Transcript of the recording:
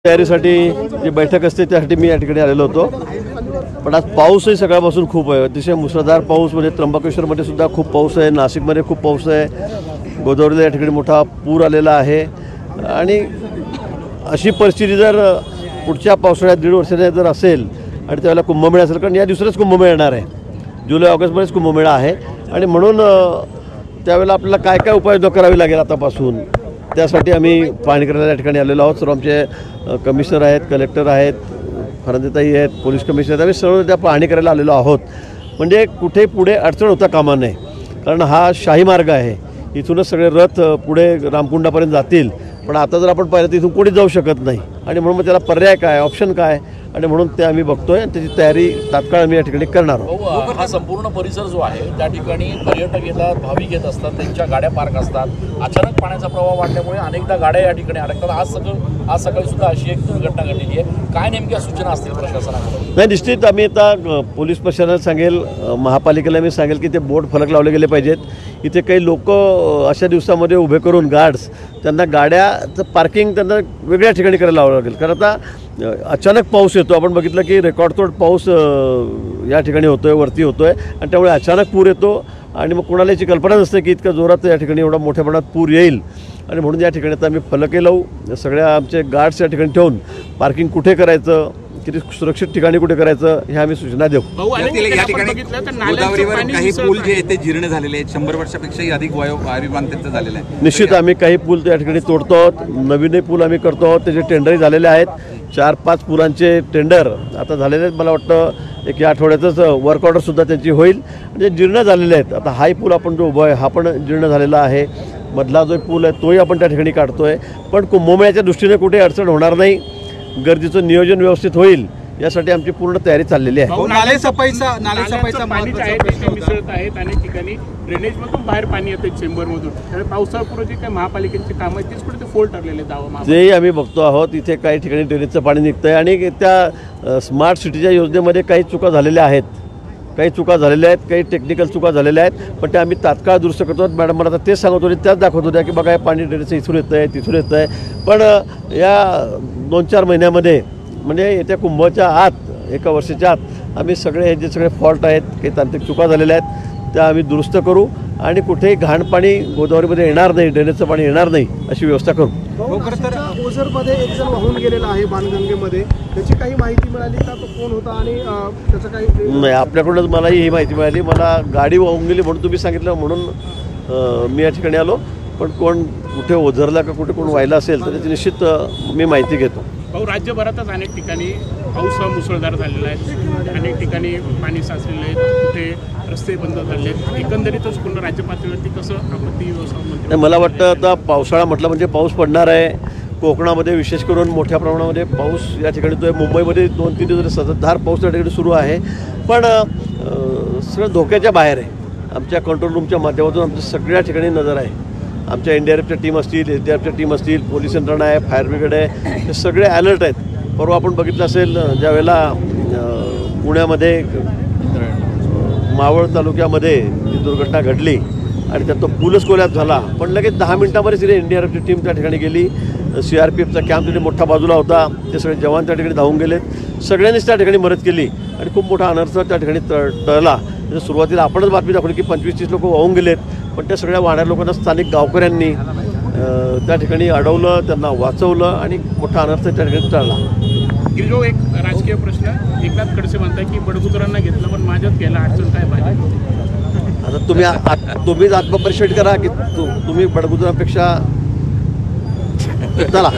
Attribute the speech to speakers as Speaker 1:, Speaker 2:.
Speaker 1: तयारीसाठी जी बैठक असते त्यासाठी मी या ठिकाणी आलेलो होतो। पण आज पाऊसही सकाळपासून खूप आहे, अतिशय मुसळधार पाऊस। म्हणजे त्र्यंबकेश्वरमध्ये सुद्धा खूप पाऊस आहे, नाशिकमध्ये खूप पाऊस आहे, गोदावरीला या ठिकाणी मोठा पूर आलेला आहे। आणि अशी परिस्थिती जर पुढच्या पावसाळ्यात 1.5 वर्षाने जर असेल आणि त्यावेळेला कुंभमेळा असेल, कारण या दिवसालाच कुंभमेळा येणार आहे, जुलै ऑगस्टमध्येच कुंभमेळा आहे। आणि म्हणून त्यावेळेला आपल्याला काय काय उपाययोजना करावी लागेल आतापासून, त्यासाठी आम्ही पाहणी करायला या ठिकाणी आलेलो आहोत। सर्व आमचे कमिशनर आहेत, कलेक्टर आहेत, फरंदेताई आहेत, पोलीस कमिशनर आहेत, आम्ही सर्व त्या पाहणी करायला आलेलो आहोत। म्हणजे कुठे पुढे अडचण होता कामा नये, कारण हा शाही मार्ग आहे, इथूनच सगळे रथ पुढे रामकुंडापर्यंत जातील। पण आता जर आपण पाहिलं तर इथून कोणी जाऊ शकत नाही, आणि म्हणून मग त्याला पर्याय काय, ऑप्शन काय, आणि म्हणून ते आम्ही बघतोय आणि त्याची तयारी तात्काळ आम्ही या ठिकाणी करणार आहोत।
Speaker 2: हा संपूर्ण परिसर जो आहे त्या ठिकाणी पर्यटक येतात, भाविक येत असतात, त्यांच्या गाड्या पार्क असतात। अचानक पाण्याचा प्रवाह वाढल्यामुळे अनेकदा गाड्या या ठिकाणी अडकतात। आज सकाळी सुद्धा अशी एक घटना घडलेली आहे। काय नेमक्या सूचना असतील प्रशासनाकडून?
Speaker 1: नाही, निश्चित आम्ही आता पोलीस प्रशासनाला सांगेल, महापालिकेला मी सांगेल की ते बोर्ड फलक लावले गेले पाहिजेत। इथे काही लोक अशा दिवसामध्ये उभे करून गार्ड्स त्यांना गाड्याचं पार्किंग त्यांना वेगळ्या ठिकाणी करायला लावावं लागेल। कारण आता अचानक पाऊस येतो, आपण बघितलं की रेकॉर्डतोड पाऊस या ठिकाणी होतोय, वरती होतोय, आणि त्यामुळे अचानक पूर येतो आणि मग कोणाला याची कल्पना नसते की इतका जोरात या ठिकाणी एवढा मोठ्या प्रमाणात पूर येईल। आणि म्हणून या ठिकाणी आता आम्ही फलके लावू, सगळ्या आमचे गार्ड्स या ठिकाणी ठेवून पार्किंग कुठे करायचं, किती सुरक्षित ठिकाणी कुठे करायचं, हे आम्ही सूचना देऊ।
Speaker 3: या ठिकाणी गोदावरीवर काही पूल जे ते जीर्ण झालेले आहेत, 100 वर्षापेक्षाही अधिक आयुर्मान त्यांचं झालेलं आहे।
Speaker 1: निश्चित आम्ही काही पूल त्या ठिकाणी तोडतो आहोत, नवीनही पूल आम्ही करतो आहोत, त्याचे टेंडरही झालेले आहेत। 4-5 पुलांचे टेंडर आता झालेले आहेत, मला वाटतं एक या आठवड्यातच वर्क ऑर्डरसुद्धा त्यांची होईल। म्हणजे जीर्ण झालेले आहेत। आता हाही पूल आपण जो उभा आहे हा पण जीर्ण झालेला आहे, मधला जो पूल आहे तोही आपण त्या ठिकाणी काढतोय। पण कुंभमेळ्याच्या दृष्टीने कुठे अडचण होणार नाही, गर्दीचं नियोजन व्यवस्थित होईल यासाठी आमची पूर्ण तयारी चाललेली आहे।
Speaker 3: नालेसफाईचा
Speaker 4: पाणी मिसळत आहेत, अनेक ठिकाणी ड्रेनेजमधून बाहेर पाणी येतं चेंबरमधून। पावसाळ्यापूर्वी जे काही महापालिकेची कामं आहेत तीच कुठे ते फोल्ड ठरलेले दावा
Speaker 1: तेही आम्ही बघतो आहोत। इथे काही ठिकाणी ड्रेनेजचं पाणी निघतंय आणि त्या स्मार्ट सिटीच्या योजनेमध्ये काही चुका झालेल्या आहेत, काही टेक्निकल चुका झालेल्या आहेत, पण त्या आम्ही तात्काळ दुरुस्त करतो। मॅडम मला आता तेच सांगत होते, त्याच दाखवत होत्या की बघा हे पाणी ड्रेनेजचं इथून येतं आहे, तिथून येतं आहे। पण या 2-4 महिन्यामध्ये, म्हणजे येत्या कुंभच्या आत, 1 वर्षाच्या आत आम्ही सगळे हे जे सगळे फॉल्ट आहेत, काही तांत्रिक चुका झालेल्या आहेत, त्या आम्ही दुरुस्त करू आणि कुठेही घाण पाणी गोदावरीमध्ये येणार नाही, ड्रेनेजचं पाणी येणार नाही अशी व्यवस्था करू।
Speaker 5: ओझरमध्ये एक जण वाहून गेलेला आहे बाणगंगेमध्ये, त्याची काही माहिती मिळाली का, तो कोण होता आणि त्याचं काही?
Speaker 1: नाही, आपल्याकडूनच मलाही ही माहिती मिळाली। मला गाडी वाहून गेली म्हणून तुम्ही सांगितलं, म्हणून मी या ठिकाणी आलो। पण कोण कुठे ओझरला का कुठे कोण व्हायला असेल तर त्याची निश्चित मी माहिती घेतो।
Speaker 4: राज्यभरातच अनेक ठिकाणी पाऊस मुसळधार झालेला आहे, अनेक ठिकाणी पाणी साचलेलं आहे, कुठे रस्ते बंद झाले आहेत। एकंदरीतच पूर्ण राज्य पातळीवरती कसं आपत्ती व्यवस्थापन?
Speaker 1: मला वाटतं आता पावसाळा म्हटलं म्हणजे पाऊस पडणार आहे। कोकणामध्ये विशेष करून मोठ्या प्रमाणामध्ये पाऊस या ठिकाणी तो आहे। मुंबईमध्ये 2-3 दिवस सततधार पाऊस त्या ठिकाणी सुरू आहे, पण सगळं धोक्याच्या बाहेर आहे। आमच्या कंट्रोल रूमच्या माध्यमातून आमच्या सगळ्या ठिकाणी नजर आहे। आमच्या NDRFच्या टीम असतील, SDRFच्या टीम असतील, पोलीस यंत्रणा आहे, फायर ब्रिगेड आहे, हे सगळे अलर्ट आहेत। परवा आपण बघितलं असेल ज्यावेळेला पुण्यामध्ये मावळ तालुक्यामध्ये जी दुर्घटना घडली आणि त्यात तो पूलच कोल्याप झाला, पण लगेच 10 मिनिटांमध्येच तिथे NDRFची टीम त्या ठिकाणी गेली, CRPFचा कॅम्प तिथे मोठा बाजूला होता, ते सगळे जवान त्या ठिकाणी धावून गेलेत, सगळ्यांनीच त्या ठिकाणी मदत केली आणि खूप मोठा अनर्थ त्या ठिकाणी टळला। सुरुवातीला आपणच बातमी दाखवली की 25-30 लोक वाहून गेलेत, पण त्या सगळ्या वाहणाऱ्या लोकांना स्थानिक गावकऱ्यांनी त्या ठिकाणी अडवलं, त्यांना वाचवलं आणि मोठा अनर्थ त्या ठिकाणी टळला।
Speaker 4: गिरिजो, एक राजकीय प्रश्न, एकनाथ खडसे म्हणताय की बडगुजरांना घेतलं पण माझ्यात गेला, अडचण काय पाहिजे?
Speaker 1: आता तुम्हीच आत्मपरिशोध करा की तुम्ही बडगुजरांपेक्षा चला